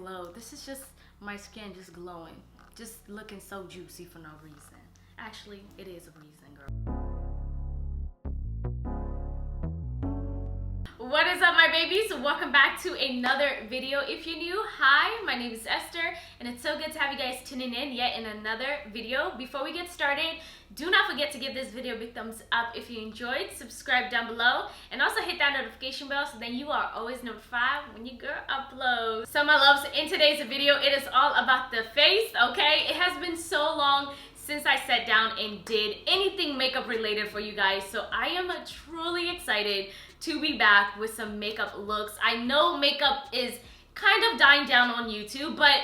glow. This is just my skin just glowing, just looking so juicy for no reason. Actually, it is a reason, girl. What is up, my babies? Welcome back to another video. If you're new, hi, my name is Esther, and it's so good to have you guys tuning in yet in another video. Before we get started, do not forget to give this video a big thumbs up if you enjoyed, subscribe down below, and also hit that notification bell so then you are always notified when your girl uploads. So my loves, in today's video, it is all about the face, okay? It has been so long since I sat down and did anything makeup related for you guys, so I am truly excited to be back with some makeup looks. I know makeup is kind of dying down on YouTube, but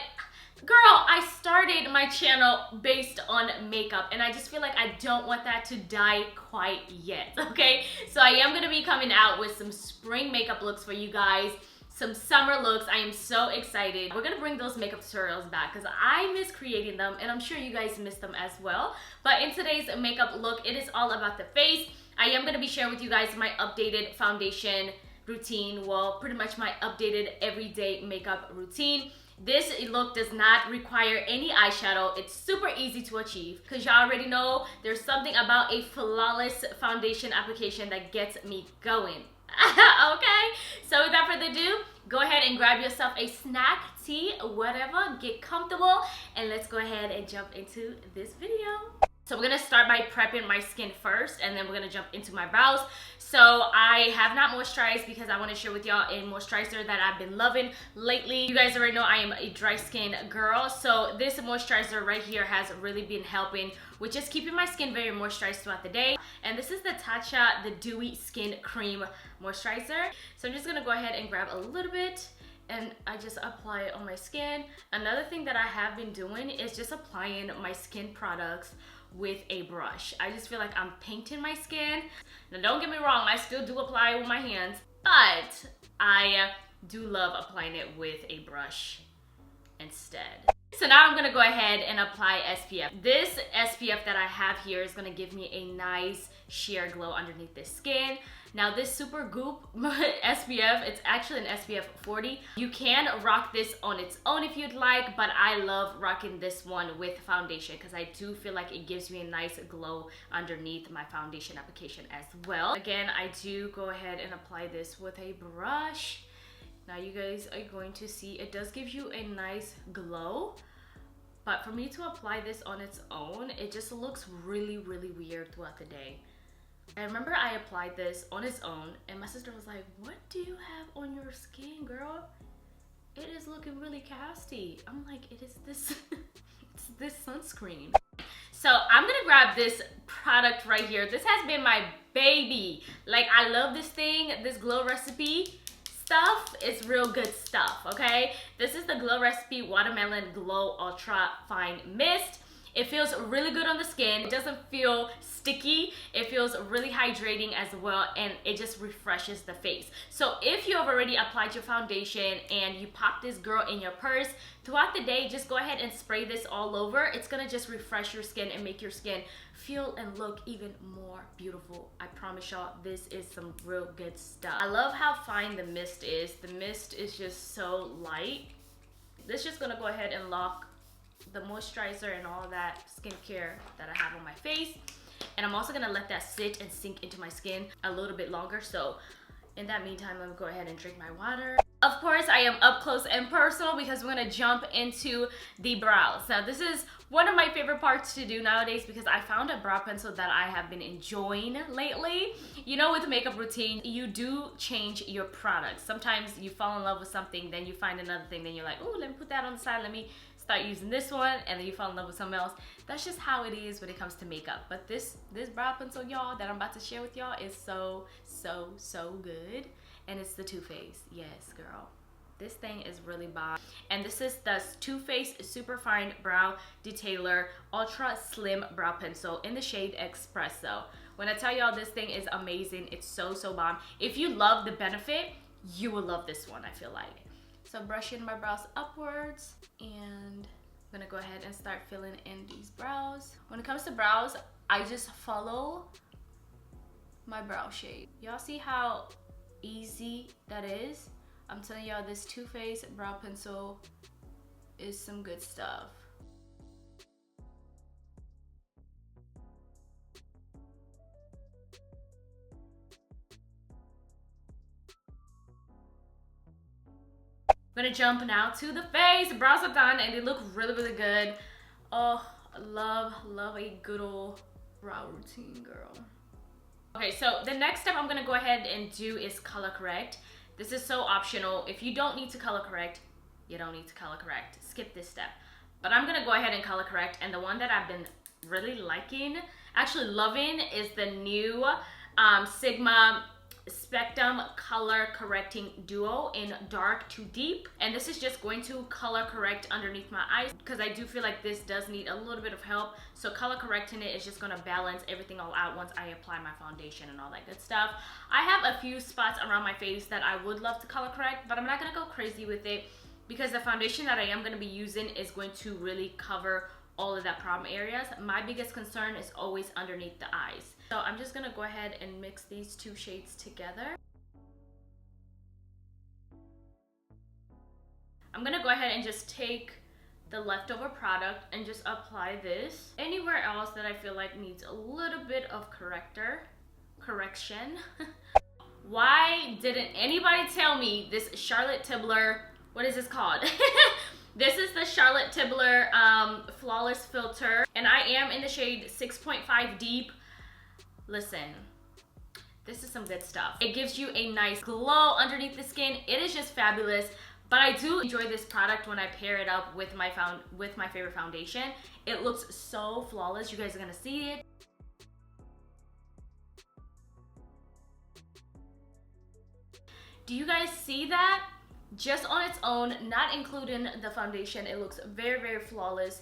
girl, I started my channel based on makeup and I just feel like I don't want that to die quite yet, okay? So I am gonna be coming out with some spring makeup looks for you guys, some summer looks. I am so excited. We're gonna bring those makeup tutorials back because I miss creating them and I'm sure you guys miss them as well. But in today's makeup look, it is all about the face. I am gonna be sharing with you guys my updated foundation routine, well, pretty much my updated everyday makeup routine. This look does not require any eyeshadow. It's super easy to achieve because y'all already know there's something about a flawless foundation application that gets me going. Okay, so without further ado, go ahead and grab yourself a snack, tea, whatever, get comfortable, and let's go ahead and jump into this video. So we're gonna start by prepping my skin first, and then we're gonna jump into my brows. So I have not moisturized because I want to share with y'all a moisturizer that I've been loving lately. You guys already know I am a dry skin girl, so this moisturizer right here has really been helping with just keeping my skin very moisturized throughout the day. And this is the Tatcha, the Dewy Skin Cream Moisturizer. So I'm just gonna go ahead and grab a little bit and I just apply it on my skin. Another thing that I have been doing is just applying my skin products with a brush. I just feel like I'm painting my skin. Now don't get me wrong, I still do apply it with my hands, but I do love applying it with a brush instead. So now I'm gonna go ahead and apply SPF. This SPF that I have here is gonna give me a nice sheer glow underneath the skin. Now this Supergoop SPF, it's actually an SPF 40. You can rock this on its own if you'd like, but I love rocking this one with foundation because I do feel like it gives me a nice glow underneath my foundation application as well. Again, I do go ahead and apply this with a brush. Now you guys are going to see it does give you a nice glow, but for me to apply this on its own, it just looks really, really weird throughout the day. I remember I applied this on its own and my sister was like, what do you have on your skin, girl? It is looking really casty. I'm like, it is this, it's this sunscreen. So I'm gonna grab this product right here. This has been my baby. Like, I love this thing, this Glow Recipe stuff. It's real good stuff, okay? This is the Glow Recipe Watermelon Glow Ultra Fine Mist. It feels really good on the skin. It doesn't feel sticky. It feels really hydrating as well, and it just refreshes the face. So if you have already applied your foundation and you pop this girl in your purse, throughout the day, just go ahead and spray this all over. It's gonna just refresh your skin and make your skin feel and look even more beautiful. I promise y'all, this is some real good stuff. I love how fine the mist is. The mist is just so light. This is just gonna go ahead and lock the moisturizer and all that skincare that I have on my face, and I'm also gonna let that sit and sink into my skin a little bit longer. So in that meantime, I'm gonna go ahead and drink my water. Of course, I am up close and personal because we're gonna jump into the brows. Now this is one of my favorite parts to do nowadays because I found a brow pencil that I have been enjoying lately. You know, with a makeup routine, you do change your products. Sometimes you fall in love with something, then you find another thing, then you're like, oh, let me put that on the side, let me start using this one, and then you fall in love with something else. That's just how it is when it comes to makeup. But this brow pencil, y'all, that I'm about to share with y'all is so good. And it's the Too Faced. Yes, girl. This thing is really bomb. And this is the Too Faced Superfine Brow Detailer Ultra Slim Brow Pencil in the shade Expresso. When I tell y'all this thing is amazing, it's so bomb. If you love the benefit, you will love this one, I feel like. So brushing my brows upwards, and I'm gonna go ahead and start filling in these brows. When it comes to brows, I just follow my brow shape. Y'all see how easy that is? I'm telling y'all, this Too Faced brow pencil is some good stuff. I'm gonna jump now to the face. Brows are done and they look really, really good. Oh, I love a good old brow routine, girl. Okay, so the next step I'm gonna go ahead and do is color correct. This is so optional. If you don't need to color correct, you don't need to color correct. Skip this step. But I'm gonna go ahead and color correct, and the one that I've been really liking, actually loving, is the new Sigma Spectrum Color Correcting Duo in Dark to Deep. And this is just going to color correct underneath my eyes because I do feel like this does need a little bit of help. So color correcting it is just going to balance everything all out once I apply my foundation and all that good stuff. I have a few spots around my face that I would love to color correct, but I'm not going to go crazy with it because the foundation that I am going to be using is going to really cover all of that problem areas. My biggest concern is always underneath the eyes. So I'm just gonna go ahead and mix these two shades together. I'm gonna go ahead and just take the leftover product and just apply this anywhere else that I feel like needs a little bit of correction. Why didn't anybody tell me this Charlotte Tilbury, what is this called? This is the Charlotte Tilbury Flawless Filter, and I am in the shade 6.5 Deep. Listen, this is some good stuff. It gives you a nice glow underneath the skin. It is just fabulous, but I do enjoy this product when I pair it up with my favorite foundation. It looks so flawless. You guys are gonna see it. Do you guys see that? Just on its own, not including the foundation, it looks very, very flawless.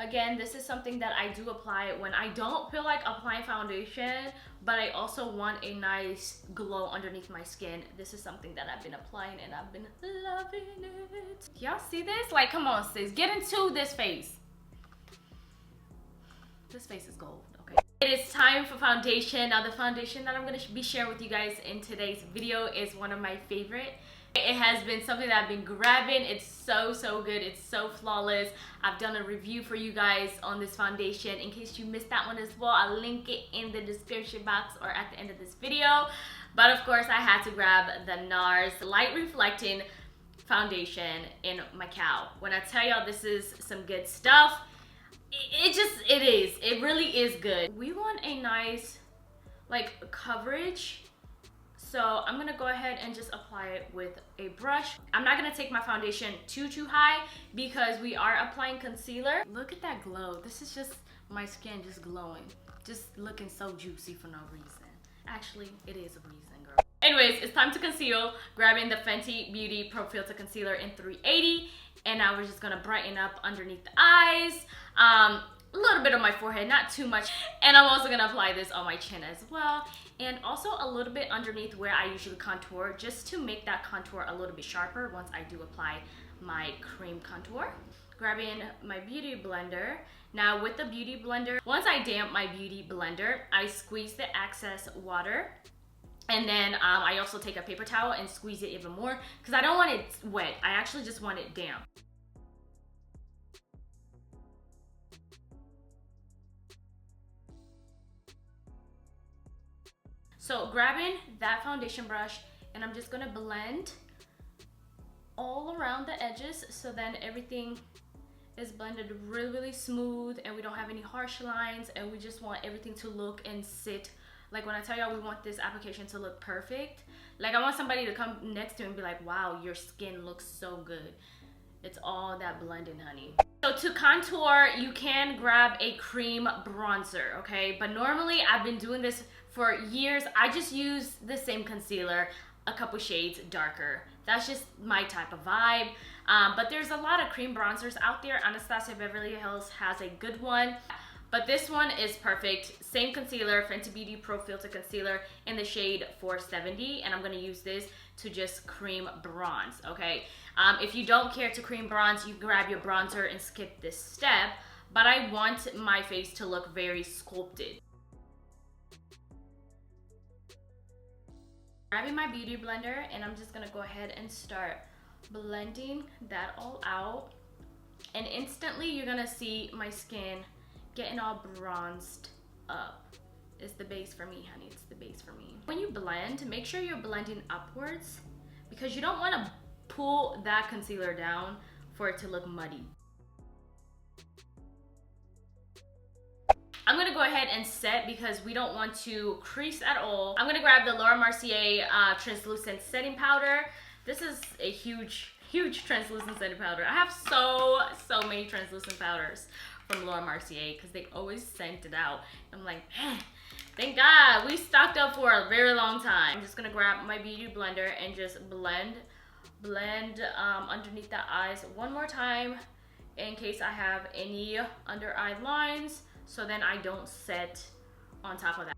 Again, this is something that I do apply when I don't feel like applying foundation, but I also want a nice glow underneath my skin. This is something that I've been applying and I've been loving it. Y'all see this? Like, come on, sis, get into this face. This face is gold, okay? It is time for foundation. Now, the foundation that I'm gonna be sharing with you guys in today's video is one of my favorite. It has been something that I've been grabbing. It's so good. It's so flawless. I've done a review for you guys on this foundation. In case you missed that one as well, I'll link it in the description box or at the end of this video. But of course, I had to grab the Nars Light Reflecting Foundation in Macoa. When I tell y'all this is some good stuff, it really is good. We want a nice like coverage. So I'm gonna go ahead and just apply it with a brush. I'm not gonna take my foundation too high because we are applying concealer. Look at that glow. This is just my skin just glowing. Just looking so juicy for no reason. Actually, it is a reason, girl. Anyways, it's time to conceal. Grabbing the Fenty Beauty Pro Filter Concealer in 380. And now we're just gonna brighten up underneath the eyes. A little bit on my forehead, not too much. And I'm also gonna apply this on my chin as well. And also a little bit underneath where I usually contour, just to make that contour a little bit sharper once I do apply my cream contour. Grabbing my beauty blender. Now with the beauty blender, once I damp my beauty blender, I squeeze the excess water. And then I also take a paper towel and squeeze it even more because I don't want it wet. I actually just want it damp. So grabbing that foundation brush, and I'm just gonna blend all around the edges so then everything is blended really smooth and we don't have any harsh lines, and we just want everything to look and sit. Like when I tell y'all we want this application to look perfect, like I want somebody to come next to me and be like, wow, your skin looks so good. It's all that blending, honey. So to contour, you can grab a cream bronzer, okay? But normally I've been doing this for years. I just use the same concealer, a couple shades darker. That's just my type of vibe. But there's a lot of cream bronzers out there. Anastasia Beverly Hills has a good one. But this one is perfect. Same concealer, Fenty Beauty Pro Filter Concealer in the shade 470. And I'm gonna use this to just cream bronze, okay? If you don't care to cream bronze, you grab your bronzer and skip this step. But I want my face to look very sculpted. Grabbing my beauty blender, and I'm just gonna go ahead and start blending that all out. And instantly you're gonna see my skin getting all bronzed up. It's the base for me, honey. It's the base for me. When you blend, make sure you're blending upwards because you don't want to pull that concealer down for it to look muddy. I'm gonna go ahead and set because we don't want to crease at all. I'm gonna grab the Laura Mercier translucent setting powder. This is a huge translucent setting powder. I have so many translucent powders from Laura Mercier because they always sent it out. I'm like, man, thank God we stocked up for a very long time. I'm just gonna grab my beauty blender and just blend underneath the eyes one more time in case I have any under eye lines, so then I don't set on top of that.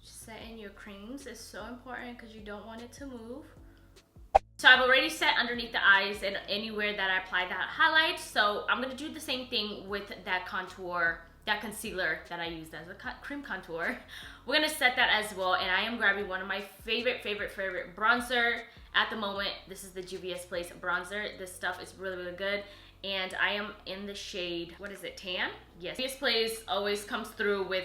Setting your creams is so important because you don't want it to move. So I've already set underneath the eyes and anywhere that I apply that highlight. So I'm gonna do the same thing with that contour, that concealer that I used as a cream contour. We're gonna set that as well. And I am grabbing one of my favorite bronzer at the moment. This is the Juvias Place bronzer. This stuff is really good. And I am in the shade, what is it, tan? Yes, Juvias Place always comes through with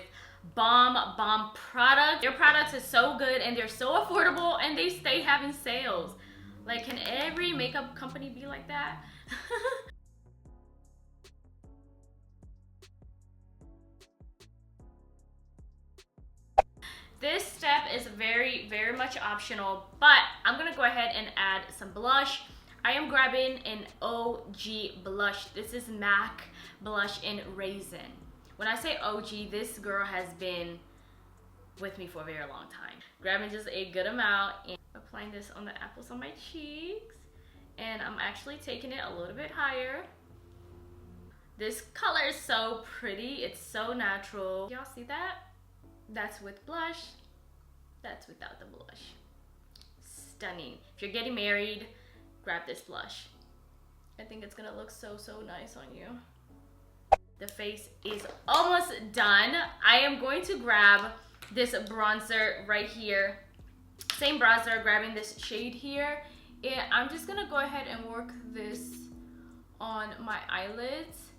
bomb product. Their products is so good and they're so affordable and they stay having sales. Like, can every makeup company be like that? This step is very much optional, but I'm gonna go ahead and add some blush. I am grabbing an OG blush. This is MAC blush in Razin. When I say OG, this girl has been with me for a very long time. Grabbing just a good amount and applying this on the apples on my cheeks. And I'm actually taking it a little bit higher. This color is so pretty. It's so natural. Y'all see that? That's with blush. That's without the blush. Stunning. If you're getting married, grab this blush. I think it's gonna look so nice on you. The face is almost done. I am going to grab this bronzer right here. Same bronzer, grabbing this shade here. And I'm just gonna go ahead and work this on my eyelids.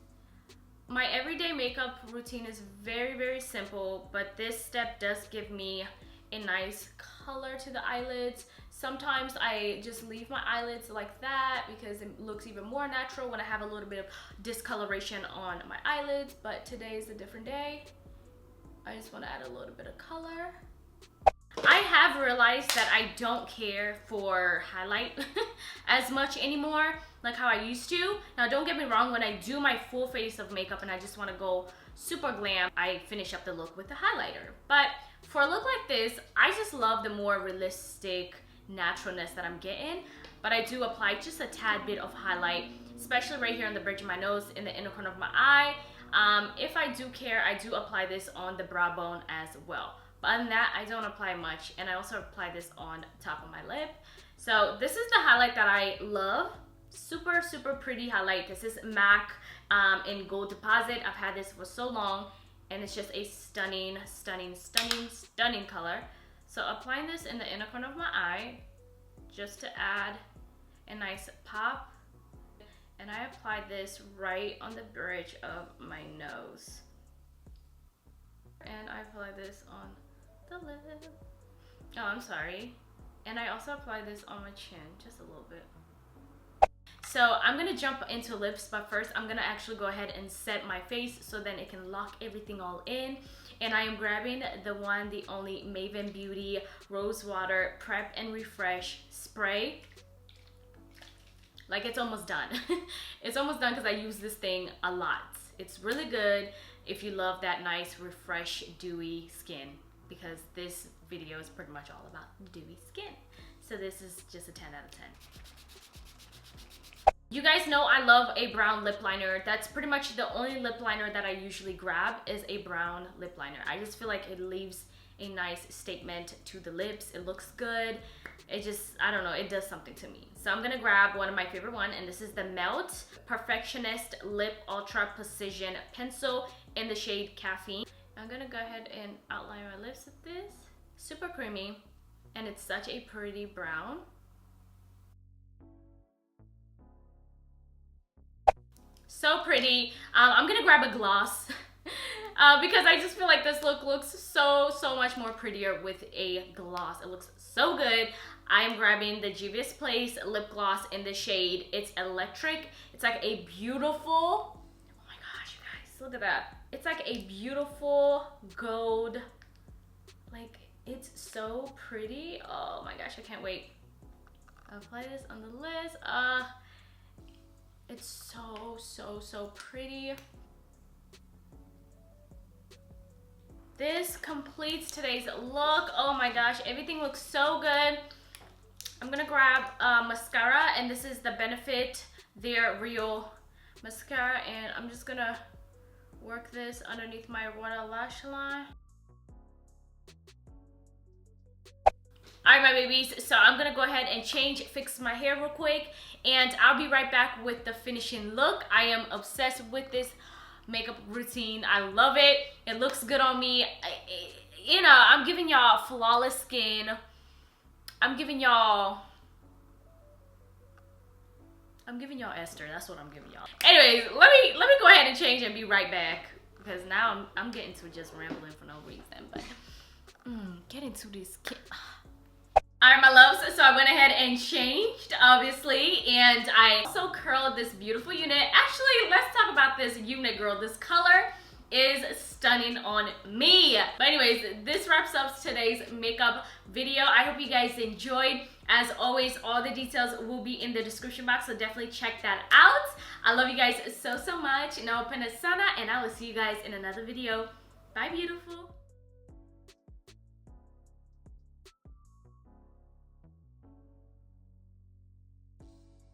My everyday makeup routine is very simple, but this step does give me a nice color to the eyelids. Sometimes I just leave my eyelids like that because it looks even more natural when I have a little bit of discoloration on my eyelids, but today is a different day. I just want to add a little bit of color. I have realized that I don't care for highlight as much anymore, like how I used to. Now, don't get me wrong, when I do my full face of makeup and I just want to go super glam, I finish up the look with the highlighter. But for a look like this, I just love the more realistic naturalness that I'm getting. But I do apply just a tad bit of highlight, especially right here on the bridge of my nose, in the inner corner of my eye. If I do care, I do apply this on the brow bone as well. But other than that, I don't apply much. And I also apply this on top of my lip. So this is the highlight that I love. Super pretty highlight. This is MAC in Gold Deposit. I've had this for so long. And it's just a stunning color. So applying this in the inner corner of my eye, just to add a nice pop. And I apply this right on the bridge of my nose. And I apply this on the lip. Oh, I'm sorry. And I also apply this on my chin, just a little bit. So I'm gonna jump into lips, but first I'm gonna actually go ahead and set my face so then it can lock everything all in. And I am grabbing the one, the only Maven Beauty Rose Water Prep and Refresh Spray. Like, it's almost done. It's almost done because I use this thing a lot. It's really good if you love that nice, refresh, dewy skin, because this video is pretty much all about dewy skin. So this is just a 10 out of 10. You guys know I love a brown lip liner. That's pretty much the only lip liner that I usually grab, is a brown lip liner. I just feel like it leaves a nice statement to the lips. It looks good. It just, I don't know, it does something to me. So I'm gonna grab one of my favorite one, and this is the Melt Perfectionist Lip Ultra Precision Pencil in the shade Caffeine. I'm gonna go ahead and outline my lips with this. Super creamy, and it's such a pretty brown. So pretty. I'm gonna grab a gloss because I just feel like this look looks so much more prettier with a gloss. It looks so good. I am grabbing the Juvias Place lip gloss in the shade It's Electric. It's like a beautiful, oh my gosh, you guys, look at that. It's like a beautiful gold, like it's so pretty. Oh my gosh, I can't wait. I'll apply this on the lids. It's so pretty. This completes today's look. Oh my gosh, everything looks so good. I'm gonna grab mascara, and this is the Benefit Their Real mascara, and I'm just gonna work this underneath my water lash line. All right, my babies, so I'm gonna go ahead and fix my hair real quick, and I'll be right back with the finishing look. I am obsessed with this makeup routine. I love it. It looks good on me. You know, I'm giving y'all flawless skin. I'm giving y'all Esther. That's what I'm giving y'all. Anyways, let me go ahead and change and be right back, because now I'm getting to just rambling for no reason. But get into this. All right, my loves, so I went ahead and changed, obviously, and I also curled this beautiful unit. Actually, let's talk about this unit, girl. This color is stunning on me. But anyways, this wraps up today's makeup video. I hope you guys enjoyed. As always, all the details will be in the description box, so definitely check that out. I love you guys so much. Now, Sana, and I will see you guys in another video. Bye, beautiful.